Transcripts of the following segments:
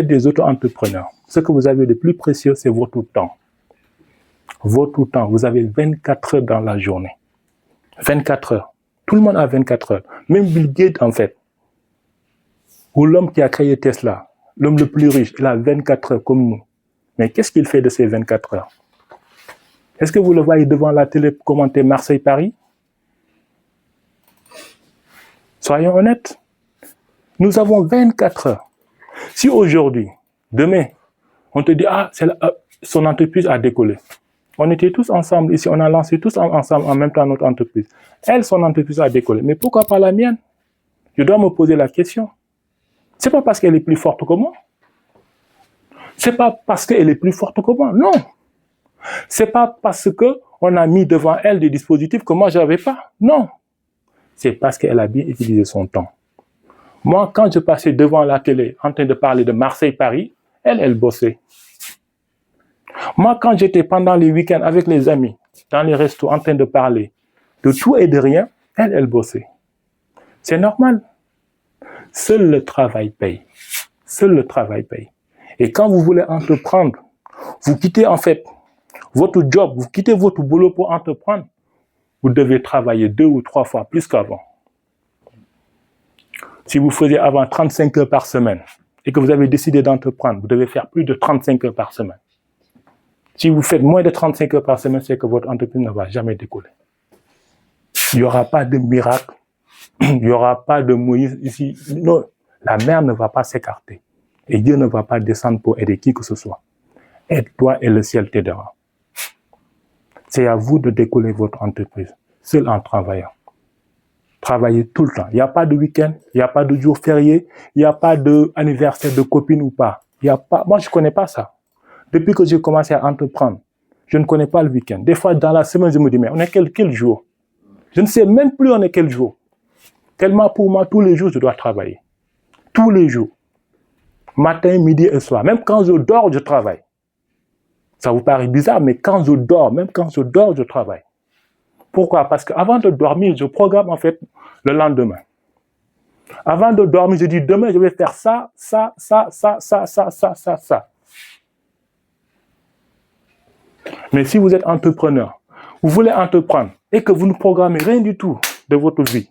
Des auto-entrepreneurs, ce que vous avez de plus précieux, c'est votre temps. Votre temps, vous avez 24 heures dans la journée. 24 heures. Tout le monde a 24 heures. Même Bill Gates, en fait, ou l'homme qui a créé Tesla, l'homme le plus riche, il a 24 heures comme nous. Mais qu'est-ce qu'il fait de ces 24 heures? Est-ce que vous le voyez devant la télé commenter Marseille-Paris? Soyons honnêtes. Nous avons 24 heures. Si aujourd'hui, demain, on te dit, son entreprise a décollé. On était tous ensemble ici, on a lancé tous ensemble en même temps notre entreprise. Elle, son entreprise a décollé. Mais pourquoi pas la mienne? Je dois me poser la question. C'est pas parce qu'elle est plus forte que moi. C'est pas parce qu'elle est plus forte que moi. Non. C'est pas parce qu'on a mis devant elle des dispositifs que moi je n'avais pas. Non. C'est parce qu'elle a bien utilisé son temps. Moi, quand je passais devant la télé en train de parler de Marseille-Paris, elle bossait. Moi, quand j'étais pendant les week-ends avec les amis, dans les restos, en train de parler de tout et de rien, elle bossait. C'est normal. Seul le travail paye. Seul le travail paye. Et quand vous voulez entreprendre, vous quittez en fait votre job, vous quittez votre boulot pour entreprendre, vous devez travailler 2 ou 3 fois plus qu'avant. Si vous faisiez avant 35 heures par semaine et que vous avez décidé d'entreprendre, vous devez faire plus de 35 heures par semaine. Si vous faites moins de 35 heures par semaine, c'est que votre entreprise ne va jamais décoller. Il n'y aura pas de miracle, il n'y aura pas de Moïse ici. Non, la mer ne va pas s'écarter. Et Dieu ne va pas descendre pour aider qui que ce soit. Aide-toi et le ciel t'aidera. C'est à vous de décoller votre entreprise, seul en travaillant. Travaillez tout le temps. Il n'y a pas de week-end, il n'y a pas de jour férié, il n'y a pas d'anniversaire de copine ou pas. Moi, je ne connais pas ça. Depuis que j'ai commencé à entreprendre, je ne connais pas le week-end. Des fois, dans la semaine, je me dis, mais on est quel jour? Je ne sais même plus on est quel jour. Tellement pour moi, tous les jours, je dois travailler. Tous les jours. Matin, midi et soir. Même quand je dors, je travaille. Ça vous paraît bizarre, mais quand je dors, je travaille. Pourquoi? Parce qu'avant de dormir, je programme en fait le lendemain. Avant de dormir, je dis demain, je vais faire ça. Mais si vous êtes entrepreneur, vous voulez entreprendre et que vous ne programmez rien du tout de votre vie,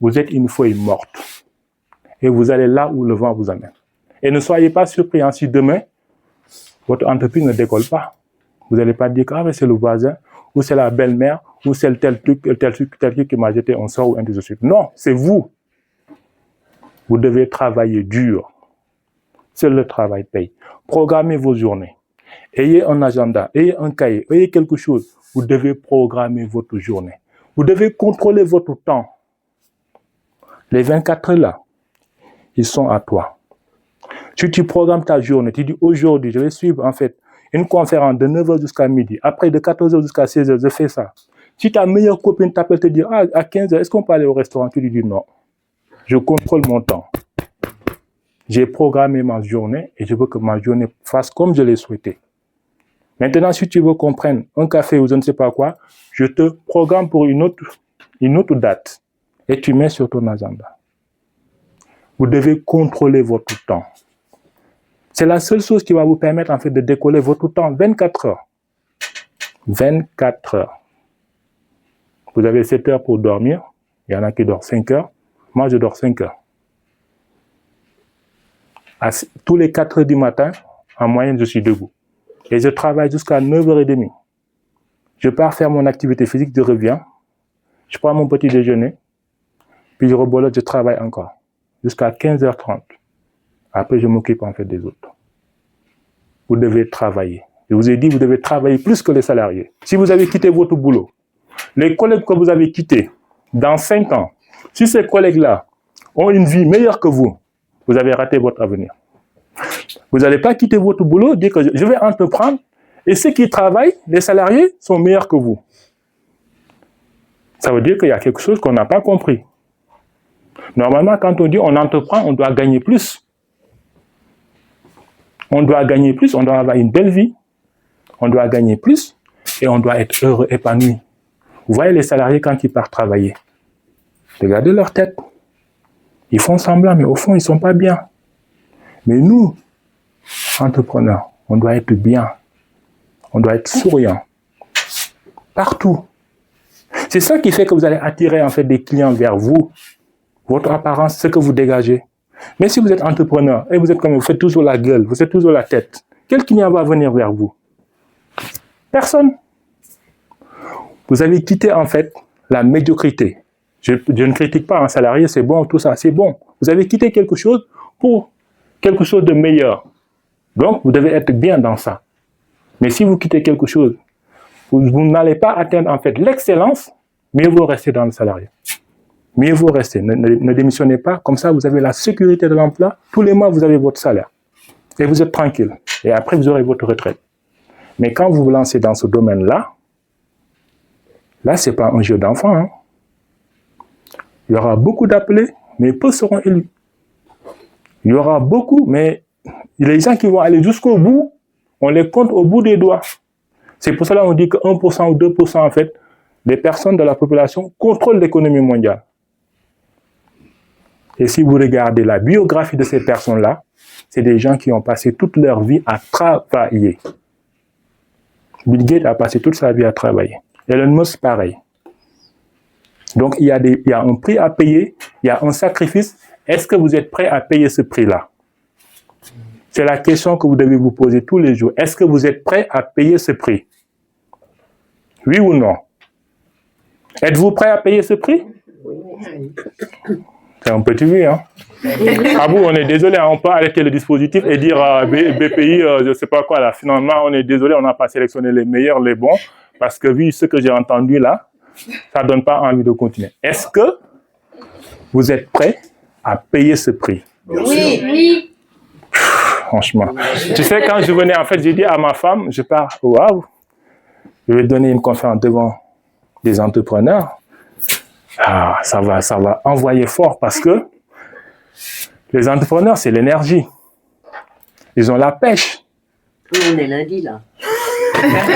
vous êtes une feuille morte. Et vous allez là où le vent vous amène. Et ne soyez pas surpris si demain, votre entreprise ne décolle pas. Vous n'allez pas dire que c'est le voisin, ou c'est la belle-mère, ou c'est tel truc qui m'a jeté un sort ou un de suite. Non, c'est vous. Vous devez travailler dur. Seul le travail paye. Programmez vos journées. Ayez un agenda, ayez un cahier, ayez quelque chose. Vous devez programmer votre journée. Vous devez contrôler votre temps. Les 24 heures là, ils sont à toi. Si tu programmes ta journée, tu dis aujourd'hui, je vais suivre en fait une conférence de 9h jusqu'à midi. Après, de 14h jusqu'à 16h, je fais ça. Si ta meilleure copine t'appelle te dit, à 15h, est-ce qu'on peut aller au restaurant? Tu lui dis non. Je contrôle mon temps. J'ai programmé ma journée et je veux que ma journée fasse comme je l'ai souhaité. Maintenant, si tu veux comprendre un café ou je ne sais pas quoi, je te programme pour une autre date et tu mets sur ton agenda. Vous devez contrôler votre temps. C'est la seule chose qui va vous permettre en fait de décoller votre temps. 24 heures. 24 heures. Vous avez 7 heures pour dormir. Il y en a qui dorment 5 heures. Moi, je dors 5 heures. Tous les 4 heures du matin, en moyenne, je suis debout. Et je travaille jusqu'à 9h30. Je pars faire mon activité physique, je reviens. Je prends mon petit déjeuner. Puis je rebolote, je travaille encore. Jusqu'à 15h30. Après, je m'occupe en fait des autres. Vous devez travailler. Je vous ai dit, vous devez travailler plus que les salariés. Si vous avez quitté votre boulot, les collègues que vous avez quittés, dans 5 ans, si ces collègues-là ont une vie meilleure que vous, vous avez raté votre avenir. Vous n'allez pas quitter votre boulot, dire que je vais entreprendre, et ceux qui travaillent, les salariés, sont meilleurs que vous. Ça veut dire qu'il y a quelque chose qu'on n'a pas compris. Normalement, quand on dit on entreprend, on doit gagner plus. On doit gagner plus, on doit avoir une belle vie. On doit gagner plus et on doit être heureux, épanoui. Vous voyez les salariés quand ils partent travailler. Regardez leur tête. Ils font semblant, mais au fond, ils ne sont pas bien. Mais nous, entrepreneurs, on doit être bien. On doit être souriant. Partout. C'est ça qui fait que vous allez attirer en fait des clients vers vous. Votre apparence, ce que vous dégagez. Mais si vous êtes entrepreneur et vous êtes comme vous faites toujours la gueule, vous faites toujours la tête, quel client va venir vers vous? Personne. Vous avez quitté en fait la médiocrité. Je ne critique pas un salarié, c'est bon, tout ça, c'est bon. Vous avez quitté quelque chose pour quelque chose de meilleur. Donc, vous devez être bien dans ça. Mais si vous quittez quelque chose, vous n'allez pas atteindre en fait l'excellence, mieux vaut rester dans le salariat. Mieux vaut rester, ne démissionnez pas, comme ça vous avez la sécurité de l'emploi, tous les mois vous avez votre salaire. Et vous êtes tranquille. Et après vous aurez votre retraite. Mais quand vous vous lancez dans ce domaine-là, là c'est pas un jeu d'enfant. Hein. Il y aura beaucoup d'appelés, mais peu seront élus. Il y aura beaucoup, mais les gens qui vont aller jusqu'au bout, on les compte au bout des doigts. C'est pour cela qu'on dit que 1% ou 2% en fait, des personnes de la population contrôlent l'économie mondiale. Et si vous regardez la biographie de ces personnes-là, c'est des gens qui ont passé toute leur vie à travailler. Bill Gates a passé toute sa vie à travailler. Elon Musk, pareil. Donc, il y a un prix à payer, il y a un sacrifice. Est-ce que vous êtes prêt à payer ce prix-là? C'est la question que vous devez vous poser tous les jours. Est-ce que vous êtes prêt à payer ce prix? Oui ou non? Êtes-vous prêt à payer ce prix? C'est un petit oui, hein? À vous, on est désolé, hein, on peut arrêter le dispositif et dire BPI, je ne sais pas quoi, là. Finalement, on est désolé, on n'a pas sélectionné les meilleurs, les bons, parce que vu ce que j'ai entendu là, ça ne donne pas envie de continuer. Est-ce que vous êtes prêt à payer ce prix? Oui, oui. Franchement. Tu sais, quand je venais, en fait, j'ai dit à ma femme, je pars, waouh, je vais donner une conférence devant des entrepreneurs. Ah, ça va envoyer fort parce que les entrepreneurs, c'est l'énergie. Ils ont la pêche. On est lundi, là.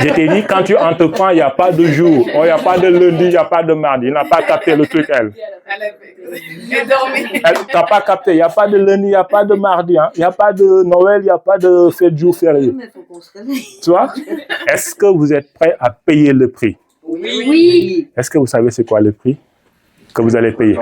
Je t'ai dit, quand tu entreprends, il n'y a pas de jour, il n'y a pas de lundi, il n'y a pas de mardi. Il n'a pas capté le truc, elle. Elle n'a pas capté, il n'y a pas de lundi, il n'y a pas de mardi. Hein. Il n'y a pas de Noël, il n'y a pas de fête jour férié. Tu vois? Est-ce que vous êtes prêts à payer le prix? Oui. Est-ce que vous savez c'est quoi le prix que vous allez payer?